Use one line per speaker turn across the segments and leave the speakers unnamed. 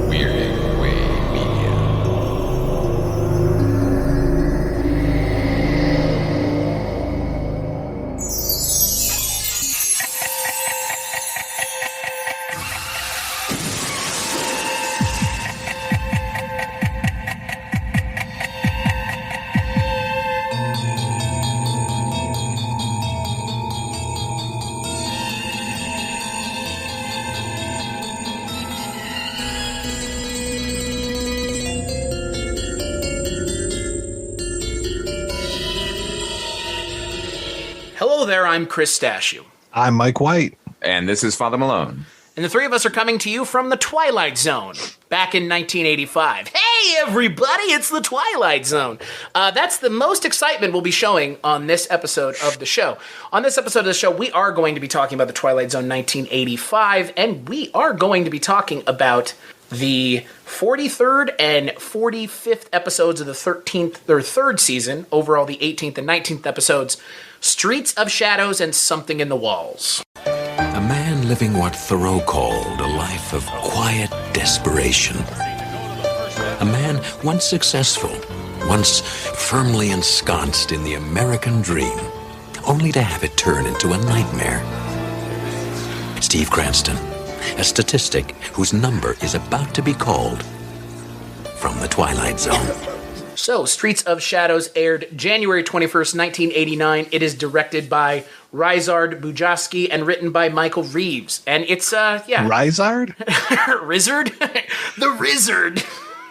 Weirding Way Media.
Hello there, I'm Chris Stashew.
I'm Mike White.
And this is Father Malone.
And the three of us are coming to you from the Twilight Zone, back in 1985. Hey, everybody, it's the Twilight Zone. That's the most excitement we'll be showing on this episode of the show. On this episode of the show, we are going to be talking about the Twilight Zone 1985, and we are going to be talking about the 43rd and 45th episodes of the 13th or third season, overall the 18th and 19th episodes, Streets of Shadows and Something in the Walls.
A man living what Thoreau called a life of quiet desperation. A man once successful, once firmly ensconced in the American dream, only to have it turn into a nightmare. Steve Cranston, a statistic whose number is about to be called from the Twilight Zone.
So, Streets of Shadows aired January 21st, 1989. It is directed by Ryszard Bujalski and written by Michael Reeves. And it's,
Ryszard?
Rizzard? The Rizzard.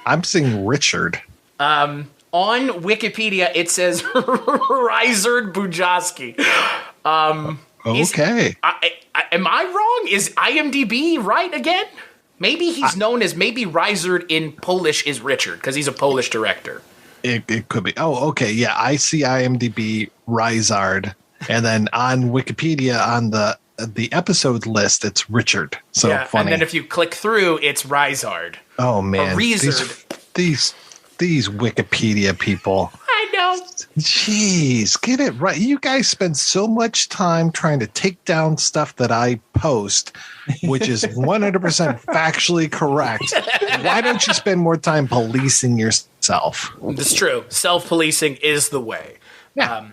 I'm saying Richard.
On Wikipedia, it says Ryszard Bujalski.
Okay.
Am I wrong? Is IMDb right again? Maybe he's known as, maybe Ryszard in Polish is Richard, because he's a Polish director.
It could be. Oh, okay. Yeah, I see IMDb Ryszard. And then on Wikipedia, on the episode list, it's Richard. So
yeah,
funny.
And then if you click through, it's Ryszard.
Oh, man.
These
These Wikipedia people.
I know.
Jeez, get it right. You guys spend so much time trying to take down stuff that I post, which is 100% factually correct. Why don't you spend more time policing yourself?
It's true. Self-policing is the way.
Yeah.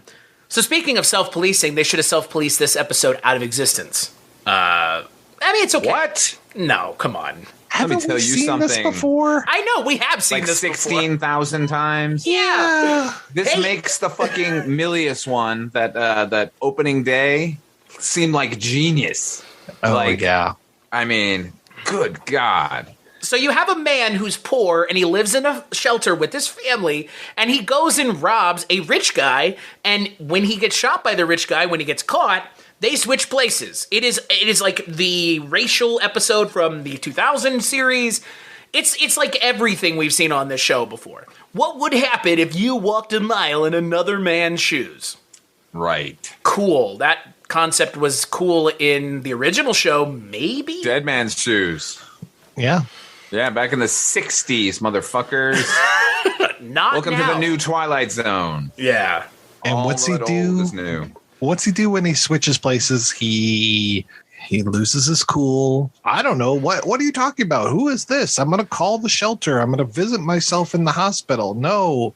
So speaking of self-policing, they should have self-policed this episode out of existence. I mean, it's okay.
What?
No, come on.
Haven't
Let me tell
we
you
seen
something.
this before?
I know, we have seen
Like
this before.
16,000 times?
Yeah.
This
Hey.
makes the fucking Milius one, that opening day, seem like genius.
Oh,
like,
yeah.
I mean, good God.
So you have a man who's poor and he lives in a shelter with his family and he goes and robs a rich guy, and when he gets shot by the rich guy, when he gets caught, they switch places. It is like the racial episode from the 2000 series. It's like everything we've seen on this show before. What would happen if you walked a mile in another man's shoes?
Right.
Cool. That concept was cool in the original show, maybe?
Dead man's shoes.
Yeah.
Yeah, back in the 60s, motherfuckers.
Not
Welcome
now.
to the new Twilight Zone.
Yeah.
And
All
what's he
that
do?
old is new.
What's he do when he switches places? He loses his cool. I don't know. What are you talking about? Who is this? I'm going to call the shelter. I'm going to visit myself in the hospital. No.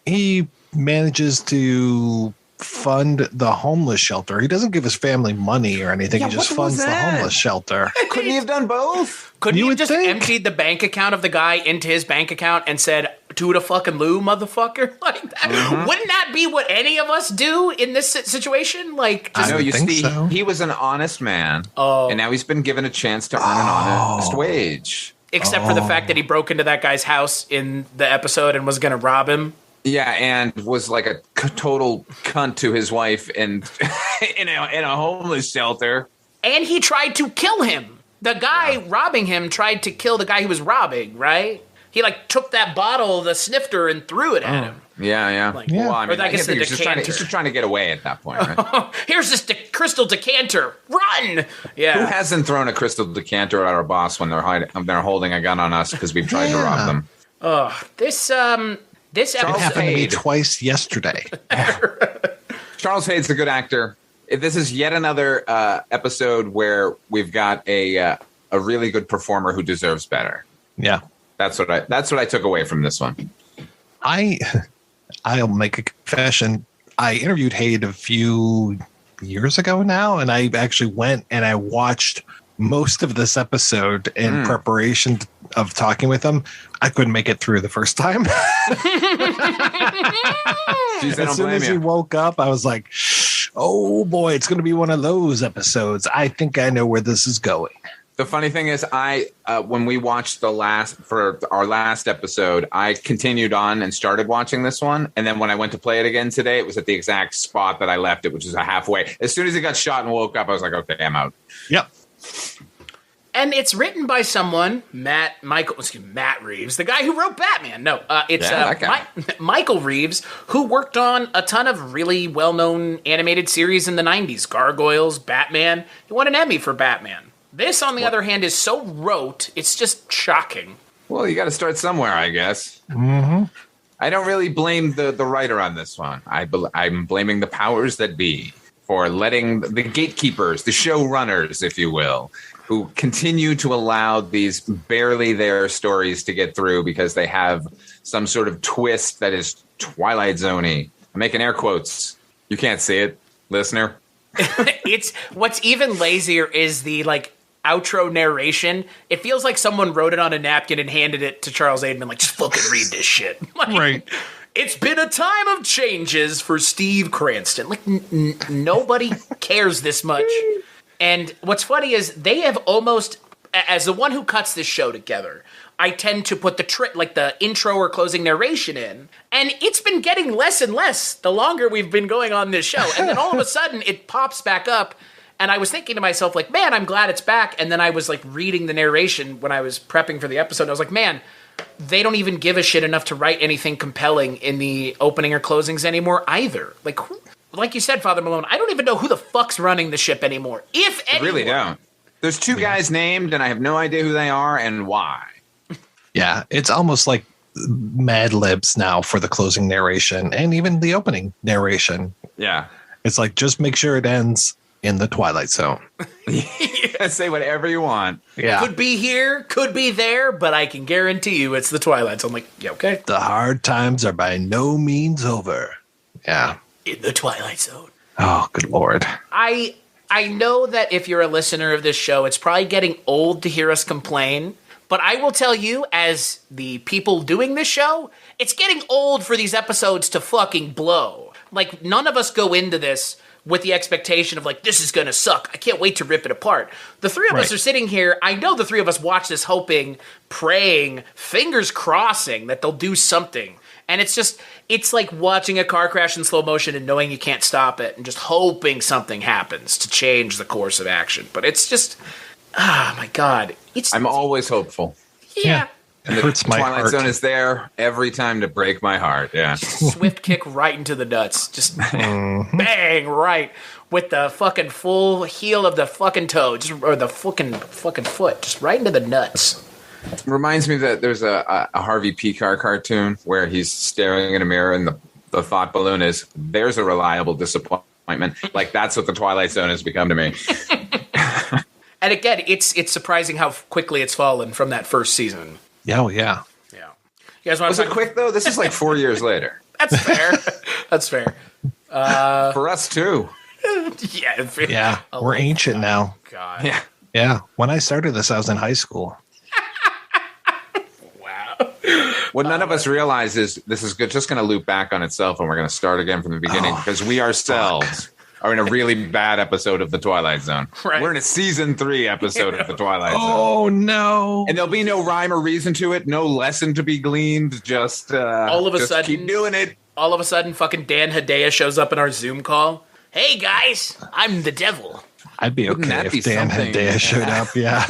He manages to fund the homeless shelter. He doesn't give his family money or anything.
Yeah,
he just
what was
funds the
that?
homeless shelter.
Couldn't he have done both?
Couldn't
You
you
would
just
think.
emptied the bank account of the guy into his bank account and said, "To the fucking loo, motherfucker"? Like that.
Mm-hmm.
Wouldn't that be what any of us do in this situation? Like, just
I
No,
would
you
think
see,
so.
he was an honest man.
Oh.
And now he's been given a chance to earn an honest wage.
except for the fact that he broke into that guy's house in the episode and was going to rob him.
Yeah, and was like a total cunt to his wife and in a homeless shelter.
And he tried to kill him. The guy robbing him tried to kill the guy he was robbing, right? He like took that bottle of the snifter and threw it at him.
Yeah.
Like,
Well, I
or
mean,
I
I
guess
think
the
he's just trying to get away at that point, right?
Here's this crystal decanter. Run! Yeah.
Who hasn't thrown a crystal decanter at our boss when they're holding a gun on us because we've tried to rob them?
This
It
episode
happened to me
Hayde.
twice yesterday.
Charles Hayde's a good actor. This is yet another episode where we've got a really good performer who deserves better.
Yeah.
That's what I took away from this one.
I'll make a confession. I interviewed Haid a few years ago now, and I actually went and I watched most of this episode in preparation of talking with him. I couldn't make it through the first time.
Jeez,
as soon as he woke up, I was like, oh boy, it's going to be one of those episodes. I think I know where this is going.
The funny thing is, when we watched for our last episode, I continued on and started watching this one. And then when I went to play it again today, it was at the exact spot that I left it, which is a halfway. As soon as he got shot and woke up, I was like, okay, I'm out.
Yep.
And it's written by someone, Matt Reeves, the guy who wrote Batman. No, it's Michael Reeves, who worked on a ton of really well-known animated series in the 90s. Gargoyles, Batman. He won an Emmy for Batman. This, on the other hand, is so rote, it's just shocking.
Well, you got to start somewhere, I guess.
Mm-hmm.
I don't really blame the writer on this one. I'm blaming the powers that be for letting the gatekeepers, the showrunners, if you will, who continue to allow these barely there stories to get through because they have some sort of twist that is Twilight Zone-y. I'm making air quotes. You can't see it, listener.
It's what's even lazier is the outro narration. It feels like someone wrote it on a napkin and handed it to Charles Aidman, like, just fucking read this shit.
Right.
It's been a time of changes for Steve Cranston. Like, nobody cares this much. And what's funny is they have almost, as the one who cuts this show together, I tend to put the intro or closing narration in, and it's been getting less and less the longer we've been going on this show. And then all of a sudden, it pops back up, and I was thinking to myself, like, man, I'm glad it's back. And then I was, reading the narration when I was prepping for the episode, and I was like, man, they don't even give a shit enough to write anything compelling in the opening or closings anymore either. Like you said, Father Malone, I don't even know who the fuck's running the ship anymore, if anyone.
I really don't. There's two guys named, and I have no idea who they are and why.
Yeah, it's almost like Mad Libs now for the closing narration and even the opening narration.
Yeah.
It's like, just make sure it ends in the Twilight Zone.
Say whatever you want.
Yeah.
Could be here, could be there, but I can guarantee you it's the Twilight Zone. I'm like, yeah, okay.
The hard times are by no means over. Yeah.
In the Twilight Zone.
Oh, good Lord.
I know that if you're a listener of this show, it's probably getting old to hear us complain. But I will tell you, as the people doing this show, it's getting old for these episodes to fucking blow. Like, none of us go into this with the expectation of, this is going to suck. I can't wait to rip it apart. The three of us are sitting here. I know the three of us watch this hoping, praying, fingers crossing that they'll do something. And it's like watching a car crash in slow motion and knowing you can't stop it and just hoping something happens to change the course of action. But it's just, my God.
I'm always hopeful.
Yeah.
And the Twilight Zone is there every time to break my heart. Yeah.
Swift kick right into the nuts. Just bang right with the fucking full heel of the fucking toe, or the fucking foot, just right into the nuts.
Reminds me that there's a Harvey Pekar cartoon where he's staring in a mirror and the thought balloon is, there's a reliable disappointment. Like, that's what the Twilight Zone has become to me.
And again, it's surprising how quickly it's fallen from that first season.
Oh, yeah.
Yeah. You guys want
Was it quick, though? This is 4 years later.
That's fair. That's fair.
For us, too.
Yeah.
We're ancient now.
God.
Yeah.
Yeah. When I started this, I was in high school.
Wow.
What none of us realize is this is just going to loop back on itself, and we're going to start again from the beginning because we ourselves are in a really bad episode of The Twilight Zone.
Right.
We're in a season 3 episode of The Twilight Zone.
Oh, no.
And there'll be no rhyme or reason to it, no lesson to be gleaned. Just
all of a sudden,
keep doing it.
All of a sudden, fucking Dan Hedaya shows up in our Zoom call. Hey guys, I'm the devil.
I'd be okay if Dan Hedaya showed up. Yeah.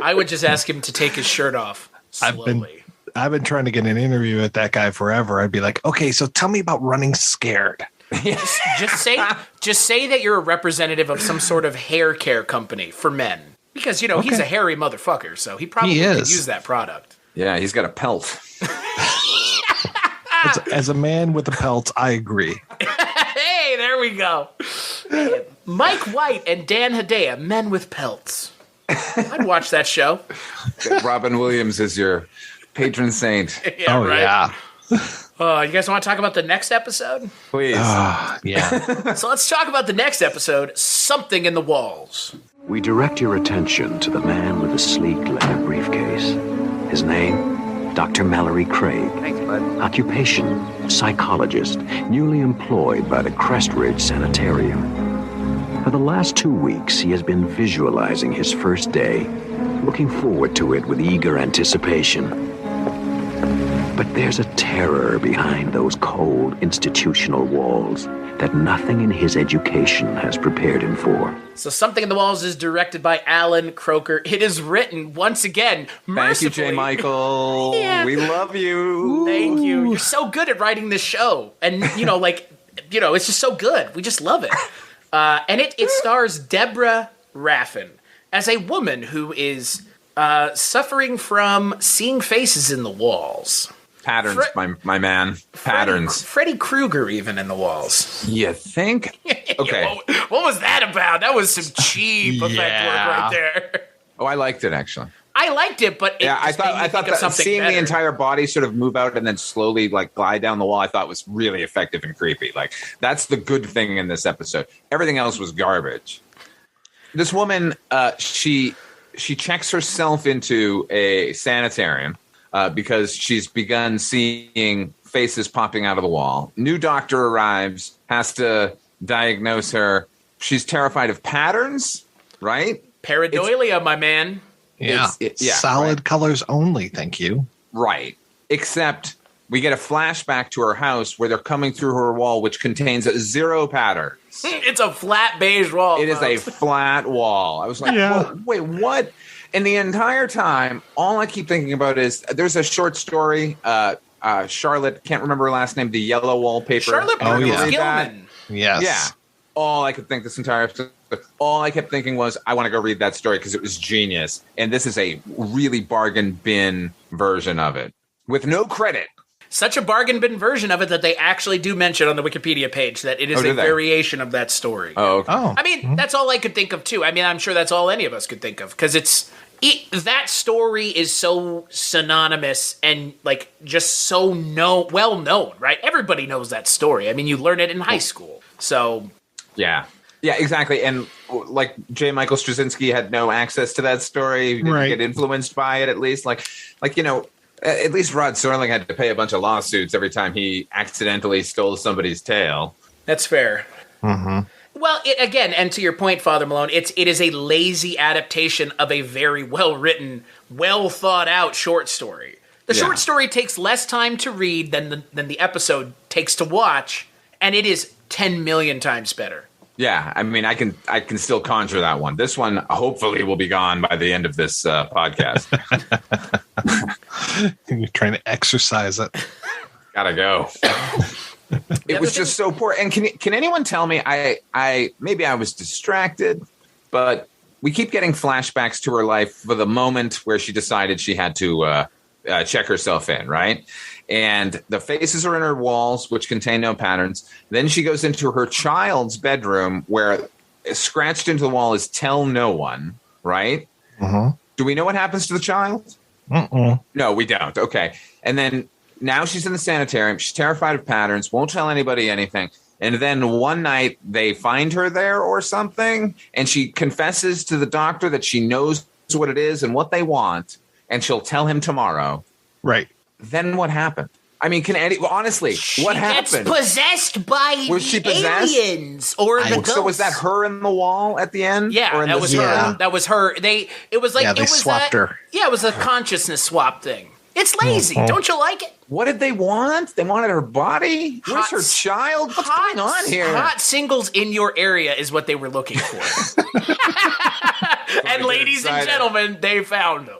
I would just ask him to take his shirt off slowly.
I've been trying to get an interview with that guy forever. I'd be like, okay, so tell me about running scared.
Just say that you're a representative of some sort of hair care company for men. Because, he's a hairy motherfucker, so he probably could use that product.
Yeah, he's got a pelt.
As a man with a pelt, I agree.
Hey, there we go. Mike White and Dan Hedaya, Men with Pelts. I'd watch that show.
Robin Williams is your patron saint.
Yeah,
Oh,
right?
yeah.
You guys want to talk about the next episode?
Please.
Yeah.
So let's talk about the next episode, Something in the Walls.
We direct your attention to the man with the sleek leather briefcase. His name, Dr. Mallory Craig.
Thanks, bud.
Occupation, psychologist, newly employed by the Crestridge Sanitarium. For the last 2 weeks, he has been visualizing his first day, looking forward to it with eager anticipation. But there's a terror behind those cold institutional walls that nothing in his education has prepared him for.
So Something in the Walls is directed by Alan Croker. It is written, once again,
Thank you,
mercifully.
J. Michael.
Yeah.
We love you.
Thank you. You're so good at writing this show. And, it's just so good. We just love it. And it stars Deborah Raffin as a woman who is suffering from seeing faces in the walls.
Patterns, my man. Patterns.
Freddy Krueger even in the walls.
You think? Okay.
What was that about? That was some cheap effect work right there.
Oh, I liked it, actually.
I liked it, but it
I
just made me
thought
think of
that
something
seeing
better.
the entire body sort of move out and then slowly glide down the wall, I thought was really effective and creepy. Like, that's the good thing in this episode. Everything else was garbage. This woman, she checks herself into a sanitarium because she's begun seeing faces popping out of the wall. New doctor arrives, has to diagnose her. She's terrified of patterns, right?
Pareidolia, my man.
Yeah. Solid colors only, thank you.
Right. Except we get a flashback to her house where they're coming through her wall, which contains 0 patterns.
It's a flat beige wall.
It is a
folks.
flat wall. I was like, wait, what? And the entire time, all I keep thinking about is there's a short story. Charlotte, can't remember her last name, The Yellow Wallpaper.
Charlotte
Oh,
Burgess
yeah.
Gilman.
Yes.
Yeah. All I could think this entire episode, all I kept thinking was, I want to go read that story because it was genius. And this is a really bargain bin version of it with no credit.
Such a bargain bin version of it that they actually do mention on the Wikipedia page that it is a variation of that story.
Oh, okay.
Oh.
I mean, that's all I could think of too. I mean, I'm sure that's all any of us could think of because that story is so synonymous and just so well known, right? Everybody knows that story. I mean, you learn it in high school. So
Yeah, exactly. And like J. Michael Straczynski had no access to that story. He didn't get influenced by it, at least. At least Rod Serling had to pay a bunch of lawsuits every time he accidentally stole somebody's tail.
that's fair.
Mm-hmm.
Well, again, and to your point, Father Malone, it is a lazy adaptation of a very well-written, well-thought-out short story. The short story takes less time to read than the episode takes to watch, and it is 10 million times better.
Yeah, I mean, I can still conjure that one. This one hopefully will be gone by the end of this podcast.
You're trying to exercise it.
Gotta go. It was just so poor. And can anyone tell me? I maybe I was distracted, but we keep getting flashbacks to her life for the moment where she decided she had to check herself in, right? And the faces are in her walls, which contain no patterns. Then she goes into her child's bedroom where scratched into the wall is "Tell no one," right?
Mm-hmm.
Do we know what happens to the child? No, we don't. Okay. And then now she's in the sanitarium. She's terrified of patterns, won't tell anybody anything. And then one night they find her there or something, and she confesses to the doctor that she knows what it is and what they want, and she'll tell him tomorrow.
Right.
Then what happened? I mean, honestly, what happened?
Gets possessed by
Was she possessed?
aliens or the ghosts.
So was that her in the wall at the end?
Yeah,
Or in
that
the
was
story?
her. That was her. It was like
Yeah, they
it was
swapped her.
Yeah, it was a consciousness swap thing. It's lazy. Don't you like it?
What did they want? They wanted her body? Where's her child? What's going on here?
Hot singles in your area is what they were looking for. And ladies and gentlemen, they found them.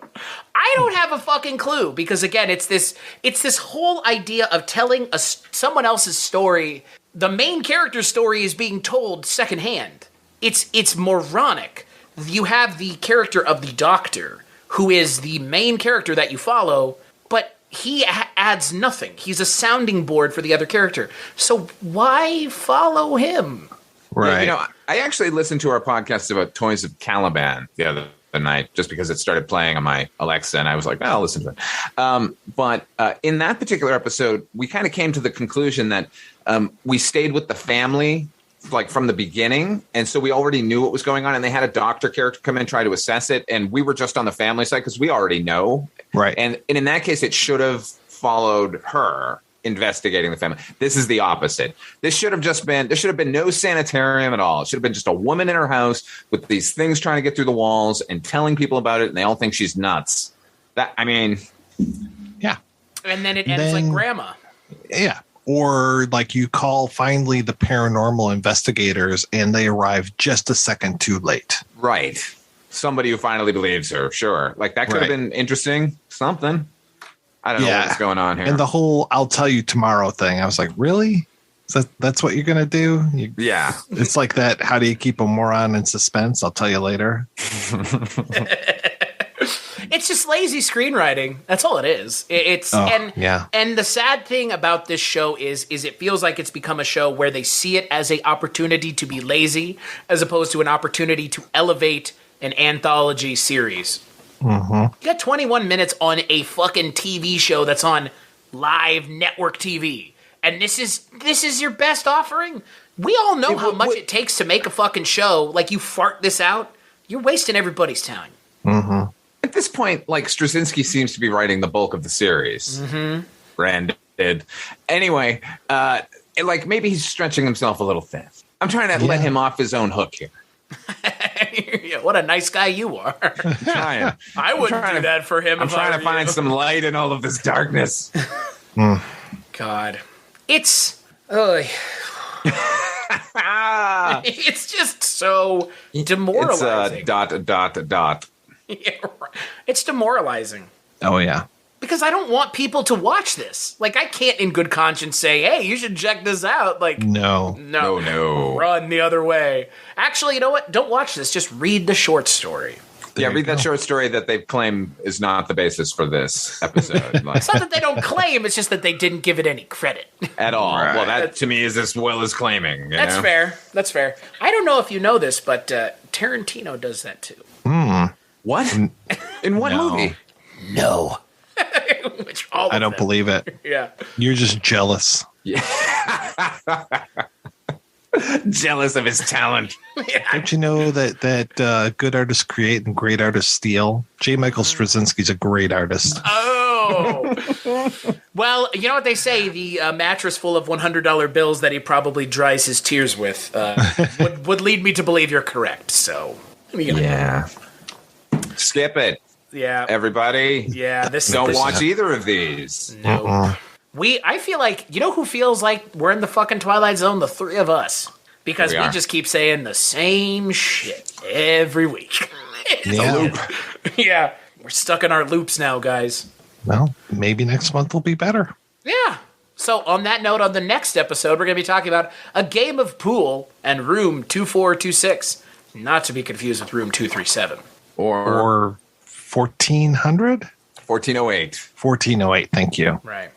I don't have a fucking clue because again, it's this whole idea of telling someone else's story. The main character's story is being told secondhand. It's moronic. You have the character of the doctor, who is the main character that you follow, but he adds nothing. He's a sounding board for the other character. So why follow him?
Right.
Yeah, I actually listened to our podcast about Toys of Caliban the other night just because it started playing on my Alexa, and I was like, well, I'll listen to it. But in that particular episode, we kind of came to the conclusion that we stayed with the family like from the beginning, and so we already knew what was going on, and they had a doctor character come in and try to assess it, and we were just on the family side because we already know.
Right.
And in that case, it should have followed her investigating the family. This is the opposite. There should have been no sanitarium at all. It should have been just a woman in her house with these things trying to get through the walls and telling people about it, and they all think she's nuts. Yeah.
And then it ends like Grandma.
Yeah. Or like you call finally the paranormal investigators and they arrive just a second too late.
Right. Somebody who finally believes her. Sure. Like that could have been interesting. Something. I don't know what's going on here.
And the whole "I'll tell you tomorrow" thing, I was like, really? That's what you're gonna do?
Yeah.
It's like that. How do you keep a moron in suspense? I'll tell you later.
It's just lazy screenwriting. That's all it is. And the sad thing about this show is it feels like it's become a show where they see it as an opportunity to be lazy as opposed to an opportunity to elevate an anthology series.
Mm-hmm.
You got 21 minutes on a fucking TV show that's on live network TV, and this is your best offering. We all know how much it takes to make a fucking show. Like, you fart this out, you're wasting everybody's time.
Mm-hmm.
At this point, like, Straczynski seems to be writing the bulk of the series.
Mm-hmm.
Granted. Anyway, like, maybe he's stretching himself a little thin. I'm trying to let him off his own hook here.
Yeah, what a nice guy you are.
Trying.
I wouldn't do that for him.
I'm trying to find some light in all of this darkness.
God. It's... it's just so demoralizing.
It's ...
Yeah, right. It's demoralizing.
Oh, yeah.
Because I don't want people to watch this. Like, I can't in good conscience say, hey, you should check this out. Like,
no.
Run the other way. Actually, you know what? Don't watch this. Just read the short story.
Read that short story that they claim is not the basis for this episode. Like,
it's not that they don't claim, it's just that they didn't give it any credit.
At all.
Right.
Well, that to me is as well as claiming.
That's fair. That's fair. I don't know if you know this, but Tarantino does that too.
What? In what movie?
No.
I don't believe it.
Yeah.
You're just jealous.
Yeah. Jealous of his talent.
Don't you know that good artists create and great artists steal? J. Michael Straczynski's a great artist.
Oh. Well, you know what they say? The mattress full of $100 bills that he probably dries his tears with would lead me to believe you're correct. So,
yeah. Skip it.
Yeah.
Everybody.
Yeah.
Don't watch either of these.
No. I feel like, you know who feels like we're in the fucking Twilight Zone? The three of us. Because we just keep saying the same shit every week. It's a loop. Yeah. We're stuck in our loops now, guys.
Well, maybe next month will be better.
Yeah. So on that note, on the next episode, we're going to be talking about a game of pool and room 2426. Not to be confused with room 237.
Or
1400?
1408.
1408, thank you.
Right.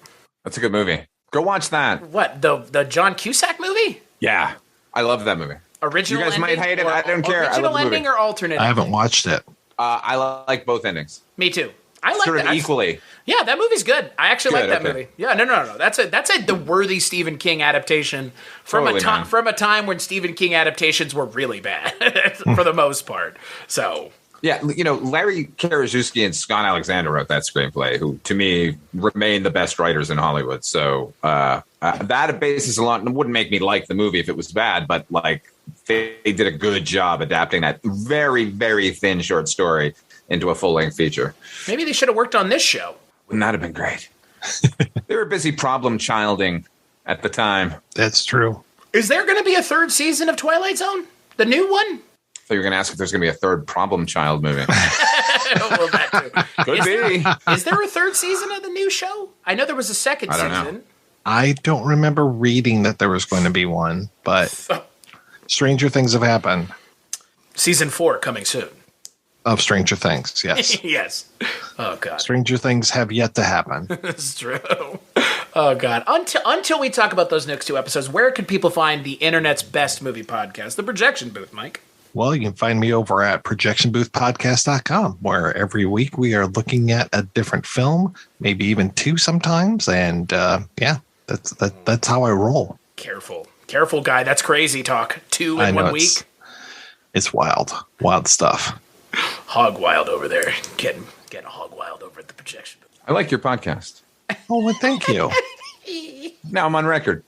That's a good movie. Go watch that.
What, the John Cusack movie?
Yeah. I love that movie.
Original
You guys
ending
might hate it. I don't care. I
Original
love the movie.
ending or alternate?
I haven't watched it.
I like both endings.
Me too. I like
sort
that.
of equally.
Yeah, that movie's good. I actually like that
okay.
movie. Yeah, no. That's the worthy Stephen King adaptation from
Totally,
from a time when Stephen King adaptations were really bad for the most part. So
yeah, Larry Karaszewski and Scott Alexander wrote that screenplay, who to me remain the best writers in Hollywood. So that basis alone wouldn't make me like the movie if it was bad, but like they did a good job adapting that very, very thin short story into a full-length feature.
maybe they should have worked on this show.
Wouldn't that have been great? They were busy problem childing at the time.
That's true.
Is there going to be a third season of Twilight Zone? The new one?
So you're going to ask if there's going to be a third problem child movie.
Well, that too.
Could be.
Is there a third season of the new show? I know there was a second
I don't know.
season.
I don't remember reading that there was going to be one, but stranger things have happened.
Season 4 coming soon.
Of Stranger Things, yes.
Yes. Oh, God.
Stranger Things have yet to happen.
It's true. Oh, God. Until we talk about those next 2 episodes, where can people find the internet's best movie podcast, The Projection Booth, Mike?
Well, you can find me over at projectionboothpodcast.com, where every week we are looking at a different film, maybe even 2 sometimes. And that's how I roll.
Careful, guy. That's crazy talk. 2 in 1 week.
It's wild stuff.
Hog wild over there. Getting hog wild over at The Projection Booth.
I like your podcast.
Oh, well, thank you.
Now I'm on record.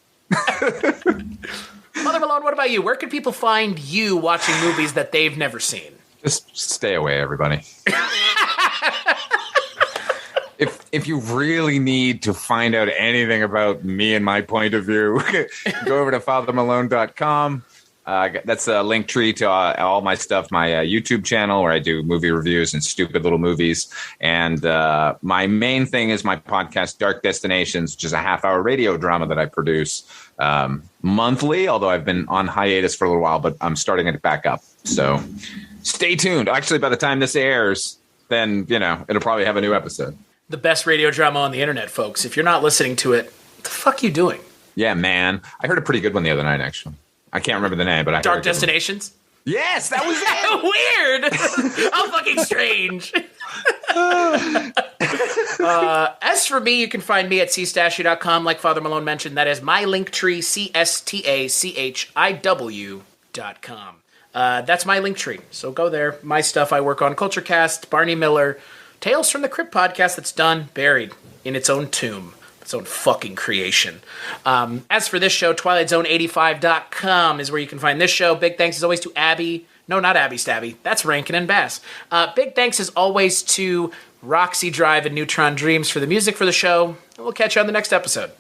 Mother Malone, what about you? Where can people find you watching movies that they've never seen?
Just stay away, everybody. If you really need to find out anything about me and my point of view, go over to fathermalone.com. That's a link tree to all my stuff, my YouTube channel where I do movie reviews and stupid little movies. And my main thing is my podcast, Dark Destinations, which is a half-hour radio drama that I produce monthly, although I've been on hiatus for a little while, but I'm starting it back up. So stay tuned. Actually, by the time this airs, then, it'll probably have a new episode.
The best radio drama on the internet, folks. If you're not listening to it, what the fuck are you doing?
Yeah, man. I heard a pretty good one the other night, actually. I can't remember the name, but I
Dark Destinations?
Yes, that was it.
Weird. How fucking strange. As for me, you can find me at cstachiw.com, like Father Malone mentioned. That is my link tree, cstachiw.com. That's my link tree. So go there. My stuff I work on, Culturecast, Barney Miller, Tales from the Crypt podcast that's done, buried in its own tomb. Its own fucking creation. As for this show, TwilightZone85.com is where you can find this show. Big thanks as always to Abby. No, not Abby Stabby. That's Rankin and Bass. Big thanks as always to Roxy Drive and Neutron Dreams for the music for the show. And we'll catch you on the next episode.